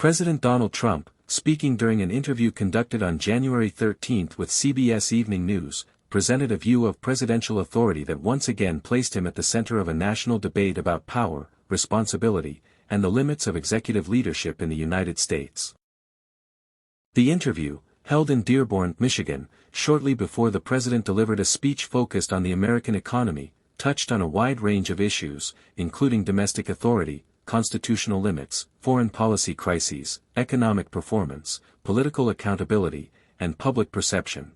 President Donald Trump, speaking during an interview conducted on January 13 with CBS Evening News, presented a view of presidential authority that once again placed him at the center of a national debate about power, responsibility, and the limits of executive leadership in the United States. The interview, held in Dearborn, Michigan, shortly before the president delivered a speech focused on the American economy, touched on a wide range of issues, including domestic authority, constitutional limits, foreign policy crises, economic performance, political accountability, and public perception.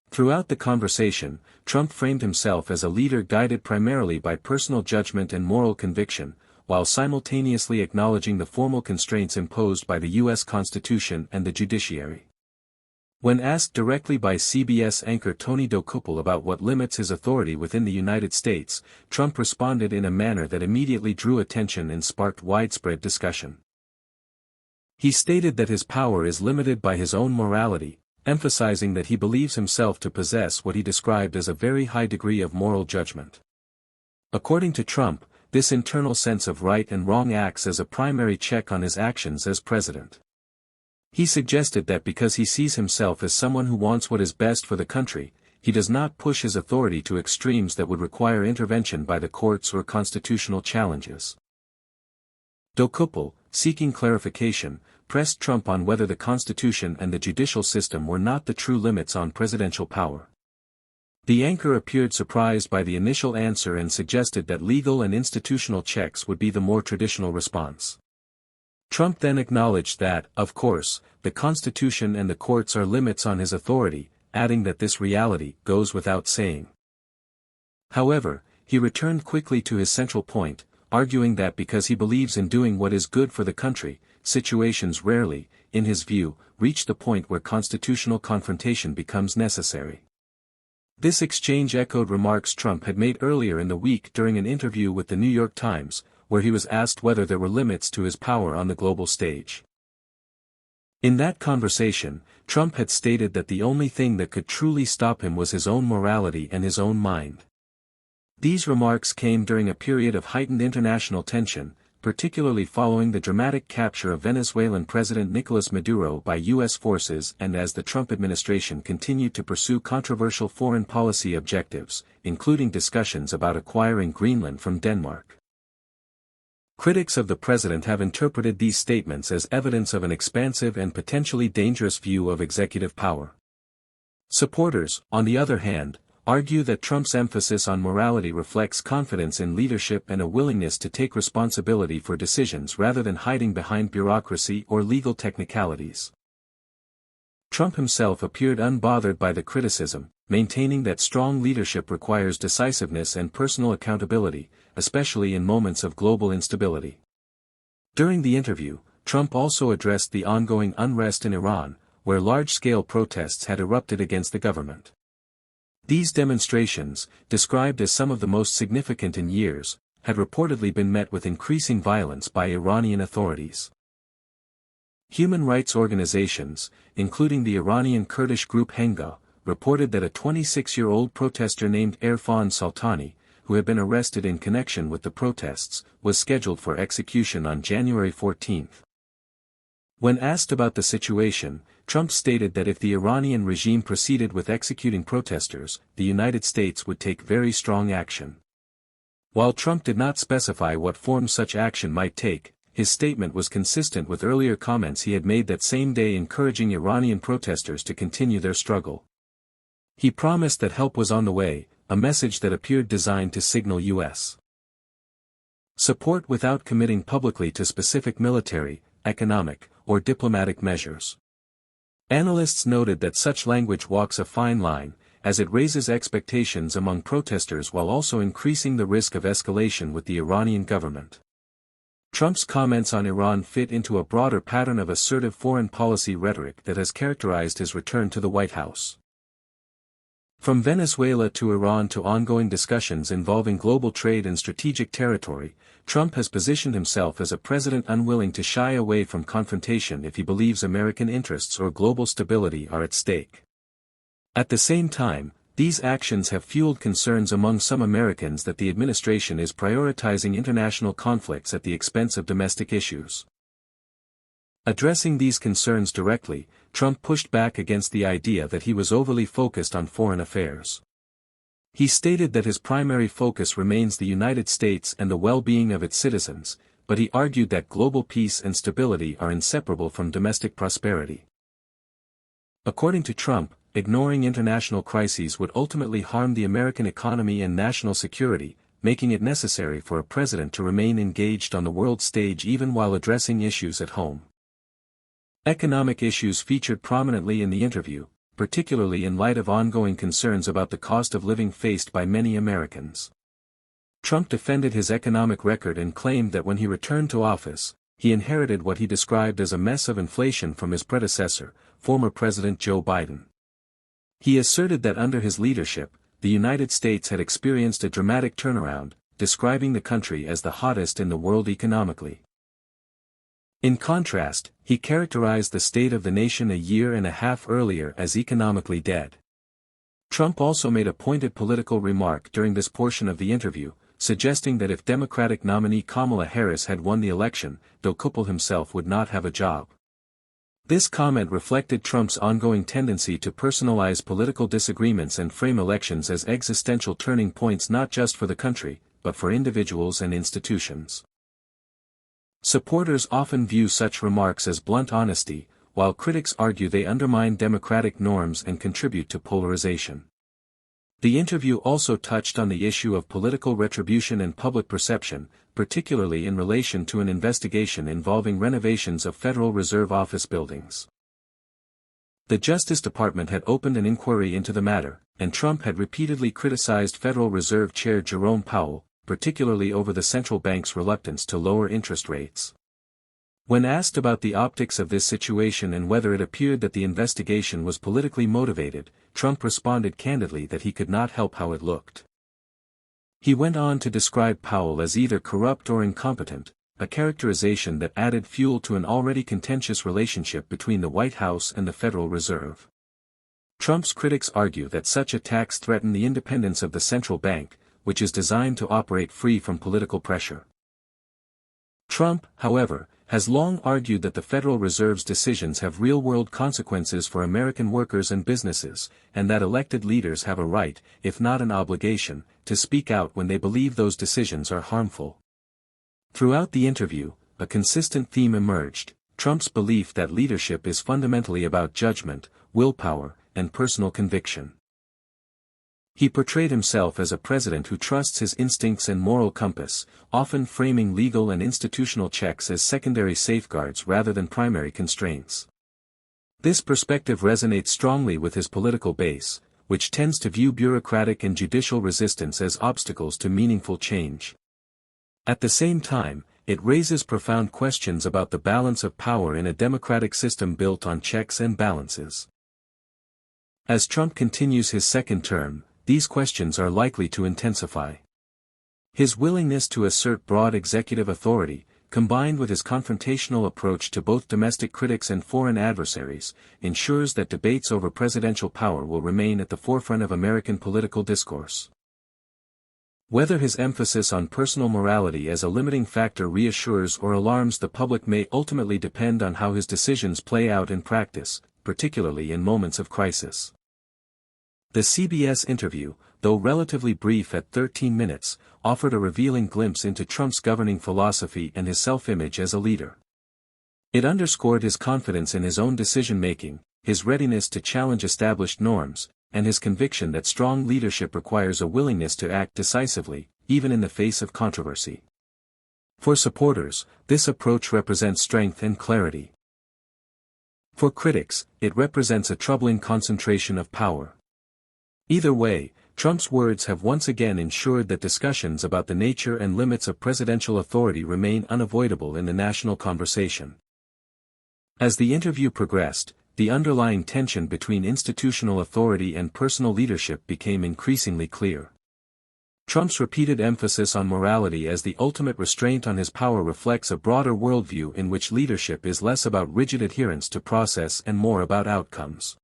Throughout the conversation, Trump framed himself as a leader guided primarily by personal judgment and moral conviction, while simultaneously acknowledging the formal constraints imposed by the U.S. Constitution and the judiciary. When asked directly by CBS anchor Tony Dokoupil about what limits his authority within the United States, Trump responded in a manner that immediately drew attention and sparked widespread discussion. He stated that his power is limited by his own morality, emphasizing that he believes himself to possess what he described as a very high degree of moral judgment. According to Trump, this internal sense of right and wrong acts as a primary check on his actions as president. He suggested that because he sees himself as someone who wants what is best for the country, he does not push his authority to extremes that would require intervention by the courts or constitutional challenges. Dokoupil, seeking clarification, pressed Trump on whether the Constitution and the judicial system were not the true limits on presidential power. The anchor appeared surprised by the initial answer and suggested that legal and institutional checks would be the more traditional response. Trump then acknowledged that, of course, the Constitution and the courts are limits on his authority, adding that this reality goes without saying. However, he returned quickly to his central point, arguing that because he believes in doing what is good for the country, situations rarely, in his view, reach the point where constitutional confrontation becomes necessary. This exchange echoed remarks Trump had made earlier in the week during an interview with the New York Times, where he was asked whether there were limits to his power on the global stage. In that conversation, Trump had stated that the only thing that could truly stop him was his own morality and his own mind. These remarks came during a period of heightened international tension, particularly following the dramatic capture of Venezuelan President Nicolas Maduro by U.S. forces and as the Trump administration continued to pursue controversial foreign policy objectives, including discussions about acquiring Greenland from Denmark. Critics of the president have interpreted these statements as evidence of an expansive and potentially dangerous view of executive power. Supporters, on the other hand, argue that Trump's emphasis on morality reflects confidence in leadership and a willingness to take responsibility for decisions rather than hiding behind bureaucracy or legal technicalities. Trump himself appeared unbothered by the criticism, maintaining that strong leadership requires decisiveness and personal accountability, especially in moments of global instability. During the interview, Trump also addressed the ongoing unrest in Iran, where large-scale protests had erupted against the government. These demonstrations, described as some of the most significant in years, had reportedly been met with increasing violence by Iranian authorities. Human rights organizations, including the Iranian Kurdish group Henga, reported that a 26-year-old protester named Irfan Saltani, who had been arrested in connection with the protests, was scheduled for execution on January 14. When asked about the situation, Trump stated that if the Iranian regime proceeded with executing protesters, the United States would take very strong action. While Trump did not specify what form such action might take, his statement was consistent with earlier comments he had made that same day encouraging Iranian protesters to continue their struggle. He promised that help was on the way, a message that appeared designed to signal U.S. support without committing publicly to specific military, economic, or diplomatic measures. Analysts noted that such language walks a fine line, as it raises expectations among protesters while also increasing the risk of escalation with the Iranian government. Trump's comments on Iran fit into a broader pattern of assertive foreign policy rhetoric that has characterized his return to the White House. From Venezuela to Iran to ongoing discussions involving global trade and strategic territory, Trump has positioned himself as a president unwilling to shy away from confrontation if he believes American interests or global stability are at stake. At the same time, these actions have fueled concerns among some Americans that the administration is prioritizing international conflicts at the expense of domestic issues. Addressing these concerns directly, Trump pushed back against the idea that he was overly focused on foreign affairs. He stated that his primary focus remains the United States and the well-being of its citizens, but he argued that global peace and stability are inseparable from domestic prosperity. According to Trump, ignoring international crises would ultimately harm the American economy and national security, making it necessary for a president to remain engaged on the world stage even while addressing issues at home. Economic issues featured prominently in the interview, particularly in light of ongoing concerns about the cost of living faced by many Americans. Trump defended his economic record and claimed that when he returned to office, he inherited what he described as a mess of inflation from his predecessor, former President Joe Biden. He asserted that under his leadership, the United States had experienced a dramatic turnaround, describing the country as the hottest in the world economically. In contrast, he characterized the state of the nation a year and a half earlier as economically dead. Trump also made a pointed political remark during this portion of the interview, suggesting that if Democratic nominee Kamala Harris had won the election, though Powell himself would not have a job. This comment reflected Trump's ongoing tendency to personalize political disagreements and frame elections as existential turning points not just for the country, but for individuals and institutions. Supporters often view such remarks as blunt honesty, while critics argue they undermine democratic norms and contribute to polarization. The interview also touched on the issue of political retribution and public perception, particularly in relation to an investigation involving renovations of Federal Reserve office buildings. The Justice Department had opened an inquiry into the matter, and Trump had repeatedly criticized Federal Reserve Chair Jerome Powell, particularly over the central bank's reluctance to lower interest rates. When asked about the optics of this situation and whether it appeared that the investigation was politically motivated, Trump responded candidly that he could not help how it looked. He went on to describe Powell as either corrupt or incompetent, a characterization that added fuel to an already contentious relationship between the White House and the Federal Reserve. Trump's critics argue that such attacks threaten the independence of the central bank, which is designed to operate free from political pressure. Trump, however, has long argued that the Federal Reserve's decisions have real-world consequences for American workers and businesses, and that elected leaders have a right, if not an obligation, to speak out when they believe those decisions are harmful. Throughout the interview, a consistent theme emerged: Trump's belief that leadership is fundamentally about judgment, willpower, and personal conviction. He portrayed himself as a president who trusts his instincts and moral compass, often framing legal and institutional checks as secondary safeguards rather than primary constraints. This perspective resonates strongly with his political base, which tends to view bureaucratic and judicial resistance as obstacles to meaningful change. At the same time, it raises profound questions about the balance of power in a democratic system built on checks and balances. As Trump continues his second term, these questions are likely to intensify. His willingness to assert broad executive authority, combined with his confrontational approach to both domestic critics and foreign adversaries, ensures that debates over presidential power will remain at the forefront of American political discourse. Whether his emphasis on personal morality as a limiting factor reassures or alarms the public may ultimately depend on how his decisions play out in practice, particularly in moments of crisis. The CBS interview, though relatively brief at 13 minutes, offered a revealing glimpse into Trump's governing philosophy and his self-image as a leader. It underscored his confidence in his own decision-making, his readiness to challenge established norms, and his conviction that strong leadership requires a willingness to act decisively, even in the face of controversy. For supporters, this approach represents strength and clarity. For critics, it represents a troubling concentration of power. Either way, Trump's words have once again ensured that discussions about the nature and limits of presidential authority remain unavoidable in the national conversation. As the interview progressed, the underlying tension between institutional authority and personal leadership became increasingly clear. Trump's repeated emphasis on morality as the ultimate restraint on his power reflects a broader worldview in which leadership is less about rigid adherence to process and more about outcomes.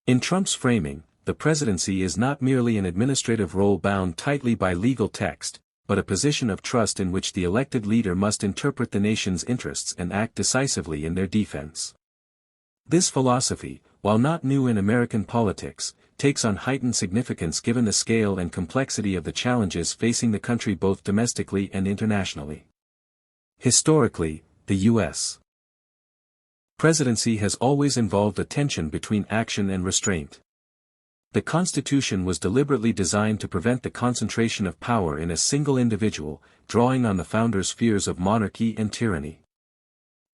In Trump's framing, the presidency is not merely an administrative role bound tightly by legal text, but a position of trust in which the elected leader must interpret the nation's interests and act decisively in their defense. This philosophy, while not new in American politics, takes on heightened significance given the scale and complexity of the challenges facing the country both domestically and internationally. Historically, the U.S. presidency has always involved a tension between action and restraint. The Constitution was deliberately designed to prevent the concentration of power in a single individual, drawing on the founders' fears of monarchy and tyranny.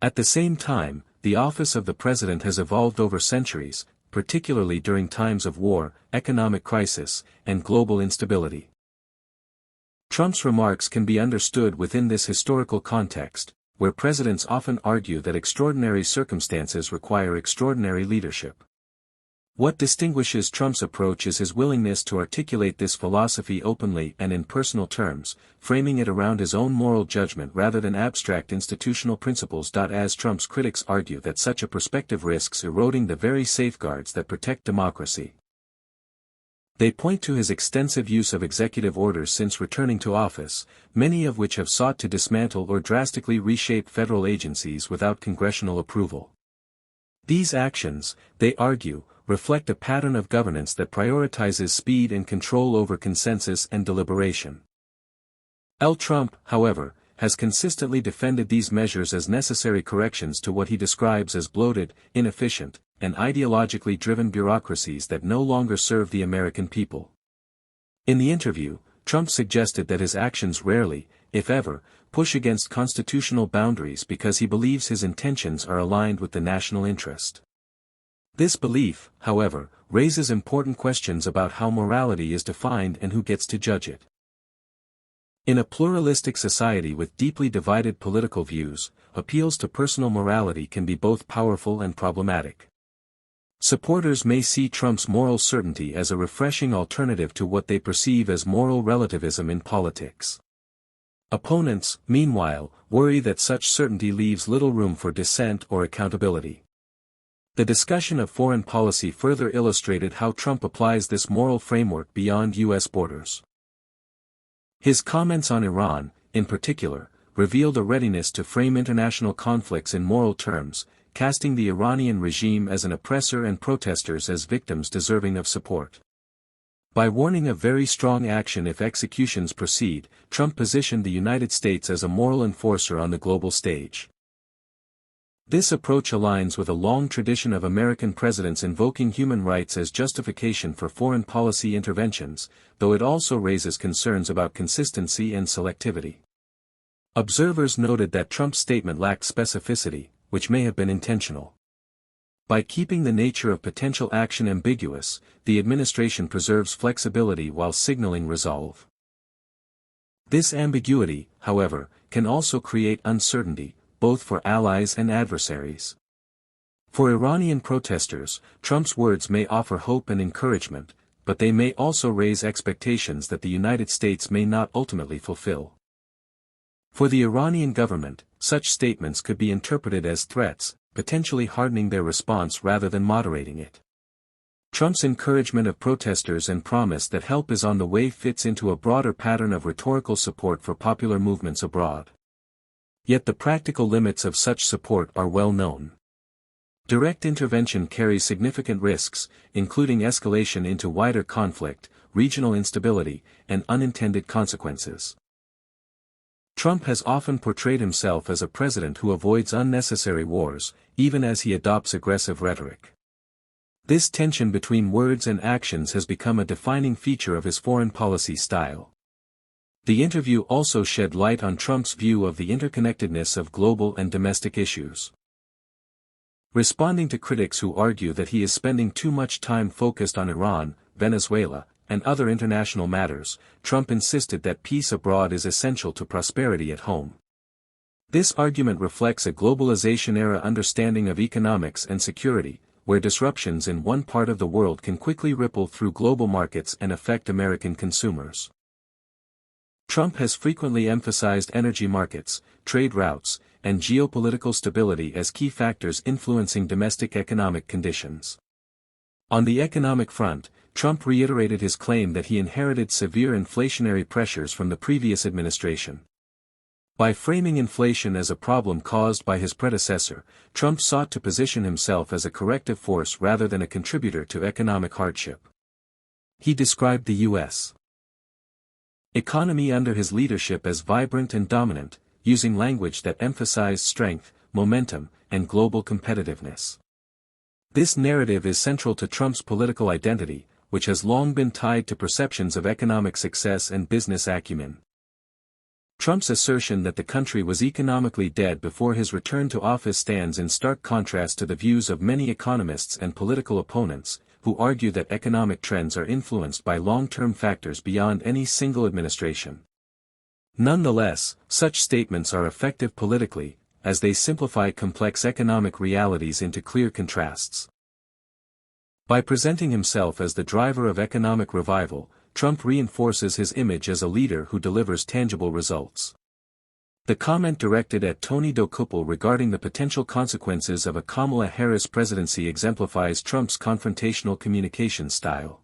At the same time, the office of the president has evolved over centuries, particularly during times of war, economic crisis, and global instability. Trump's remarks can be understood within this historical context, where presidents often argue that extraordinary circumstances require extraordinary leadership. What distinguishes Trump's approach is his willingness to articulate this philosophy openly and in personal terms, framing it around his own moral judgment rather than abstract institutional principles. As Trump's critics argue that such a perspective risks eroding the very safeguards that protect democracy. They point to his extensive use of executive orders since returning to office, many of which have sought to dismantle or drastically reshape federal agencies without congressional approval. These actions, they argue, reflect a pattern of governance that prioritizes speed and control over consensus and deliberation. Trump, however, has consistently defended these measures as necessary corrections to what he describes as bloated, inefficient, and ideologically driven bureaucracies that no longer serve the American people. In the interview, Trump suggested that his actions rarely, if ever, push against constitutional boundaries because he believes his intentions are aligned with the national interest. This belief, however, raises important questions about how morality is defined and who gets to judge it. In a pluralistic society with deeply divided political views, appeals to personal morality can be both powerful and problematic. Supporters may see Trump's moral certainty as a refreshing alternative to what they perceive as moral relativism in politics. Opponents, meanwhile, worry that such certainty leaves little room for dissent or accountability. The discussion of foreign policy further illustrated how Trump applies this moral framework beyond U.S. borders. His comments on Iran, in particular, revealed a readiness to frame international conflicts in moral terms, casting the Iranian regime as an oppressor and protesters as victims deserving of support. By warning of very strong action if executions proceed, Trump positioned the United States as a moral enforcer on the global stage. This approach aligns with a long tradition of American presidents invoking human rights as justification for foreign policy interventions, though it also raises concerns about consistency and selectivity. Observers noted that Trump's statement lacked specificity, which may have been intentional. By keeping the nature of potential action ambiguous, the administration preserves flexibility while signaling resolve. This ambiguity, however, can also create uncertainty, both for allies and adversaries. For Iranian protesters, Trump's words may offer hope and encouragement, but they may also raise expectations that the United States may not ultimately fulfill. For the Iranian government, such statements could be interpreted as threats, potentially hardening their response rather than moderating it. Trump's encouragement of protesters and promise that help is on the way fits into a broader pattern of rhetorical support for popular movements abroad. Yet the practical limits of such support are well known. Direct intervention carries significant risks, including escalation into wider conflict, regional instability, and unintended consequences. Trump has often portrayed himself as a president who avoids unnecessary wars, even as he adopts aggressive rhetoric. This tension between words and actions has become a defining feature of his foreign policy style. The interview also shed light on Trump's view of the interconnectedness of global and domestic issues. Responding to critics who argue that he is spending too much time focused on Iran, Venezuela, and other international matters, Trump insisted that peace abroad is essential to prosperity at home. This argument reflects a globalization-era understanding of economics and security, where disruptions in one part of the world can quickly ripple through global markets and affect American consumers. Trump has frequently emphasized energy markets, trade routes, and geopolitical stability as key factors influencing domestic economic conditions. On the economic front, Trump reiterated his claim that he inherited severe inflationary pressures from the previous administration. By framing inflation as a problem caused by his predecessor, Trump sought to position himself as a corrective force rather than a contributor to economic hardship. He described the U.S. economy under his leadership as vibrant and dominant, using language that emphasized strength, momentum, and global competitiveness. This narrative is central to Trump's political identity, which has long been tied to perceptions of economic success and business acumen. Trump's assertion that the country was economically dead before his return to office stands in stark contrast to the views of many economists and political opponents, who argue that economic trends are influenced by long-term factors beyond any single administration. Nonetheless, such statements are effective politically, as they simplify complex economic realities into clear contrasts. By presenting himself as the driver of economic revival, Trump reinforces his image as a leader who delivers tangible results. The comment directed at Tony Dokoupil regarding the potential consequences of a Kamala Harris presidency exemplifies Trump's confrontational communication style.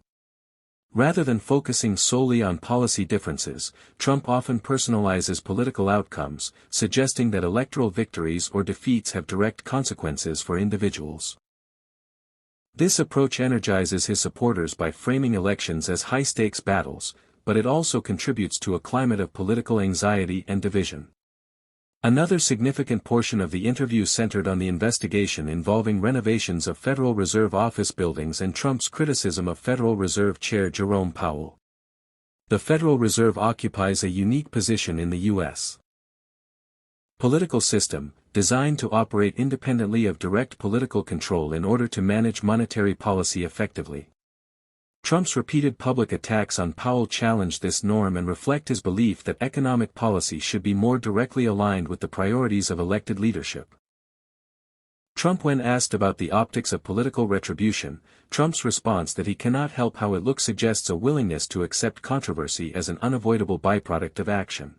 Rather than focusing solely on policy differences, Trump often personalizes political outcomes, suggesting that electoral victories or defeats have direct consequences for individuals. This approach energizes his supporters by framing elections as high-stakes battles, but it also contributes to a climate of political anxiety and division. Another significant portion of the interview centered on the investigation involving renovations of Federal Reserve office buildings and Trump's criticism of Federal Reserve Chair Jerome Powell. The Federal Reserve occupies a unique position in the U.S. political system, designed to operate independently of direct political control in order to manage monetary policy effectively. Trump's repeated public attacks on Powell challenge this norm and reflect his belief that economic policy should be more directly aligned with the priorities of elected leadership. When asked about the optics of political retribution, Trump's response that he cannot help how it looks suggests a willingness to accept controversy as an unavoidable byproduct of action.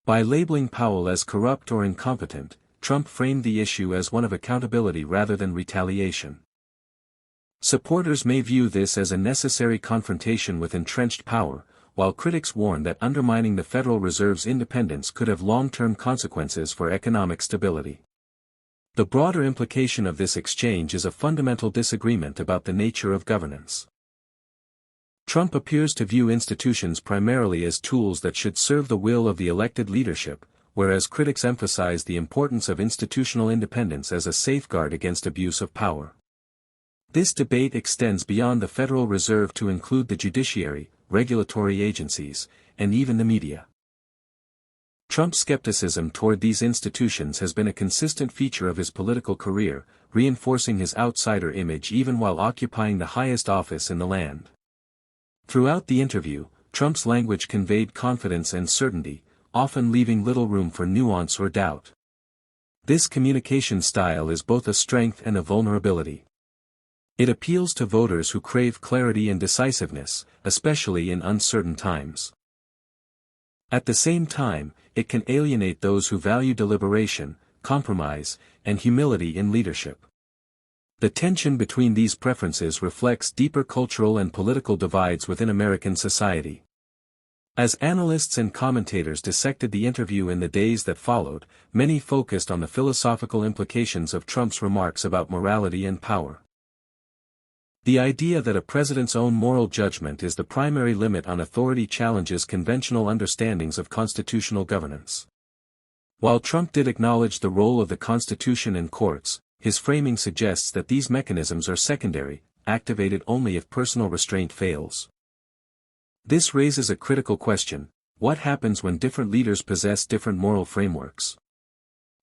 By labeling Powell as corrupt or incompetent, Trump framed the issue as one of accountability rather than retaliation. Supporters may view this as a necessary confrontation with entrenched power, while critics warn that undermining the Federal Reserve's independence could have long-term consequences for economic stability. The broader implication of this exchange is a fundamental disagreement about the nature of governance. Trump appears to view institutions primarily as tools that should serve the will of the elected leadership, whereas critics emphasize the importance of institutional independence as a safeguard against abuse of power. This debate extends beyond the Federal Reserve to include the judiciary, regulatory agencies, and even the media. Trump's skepticism toward these institutions has been a consistent feature of his political career, reinforcing his outsider image even while occupying the highest office in the land. Throughout the interview, Trump's language conveyed confidence and certainty, often leaving little room for nuance or doubt. This communication style is both a strength and a vulnerability. It appeals to voters who crave clarity and decisiveness, especially in uncertain times. At the same time, it can alienate those who value deliberation, compromise, and humility in leadership. The tension between these preferences reflects deeper cultural and political divides within American society. As analysts and commentators dissected the interview in the days that followed, many focused on the philosophical implications of Trump's remarks about morality and power. The idea that a president's own moral judgment is the primary limit on authority challenges conventional understandings of constitutional governance. While Trump did acknowledge the role of the Constitution and courts, his framing suggests that these mechanisms are secondary, activated only if personal restraint fails. This raises a critical question: what happens when different leaders possess different moral frameworks?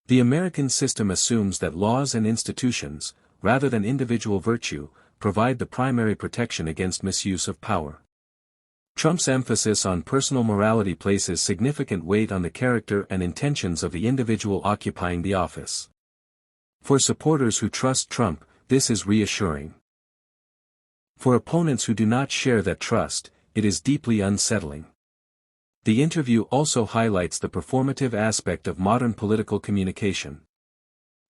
The American system assumes that laws and institutions, rather than individual virtue, provide the primary protection against misuse of power. Trump's emphasis on personal morality places significant weight on the character and intentions of the individual occupying the office. For supporters who trust Trump, this is reassuring. For opponents who do not share that trust, it is deeply unsettling. The interview also highlights the performative aspect of modern political communication.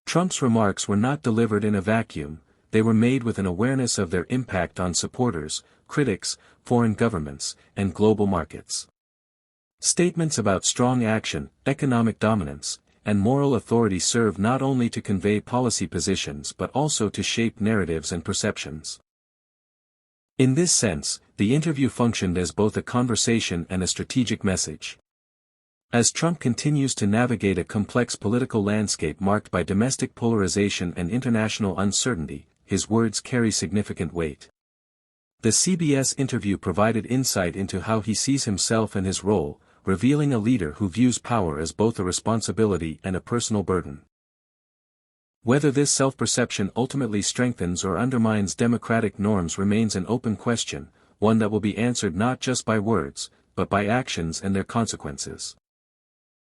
Trump's remarks were not delivered in a vacuum. they were made with an awareness of their impact on supporters, critics, foreign governments, and global markets. Statements about strong action, economic dominance, and moral authority serve not only to convey policy positions but also to shape narratives and perceptions. In this sense, the interview functioned as both a conversation and a strategic message. As Trump continues to navigate a complex political landscape marked by domestic polarization and international uncertainty, his words carry significant weight. The CBS interview provided insight into how he sees himself and his role, revealing a leader who views power as both a responsibility and a personal burden. Whether this self-perception ultimately strengthens or undermines democratic norms remains an open question, one that will be answered not just by words, but by actions and their consequences.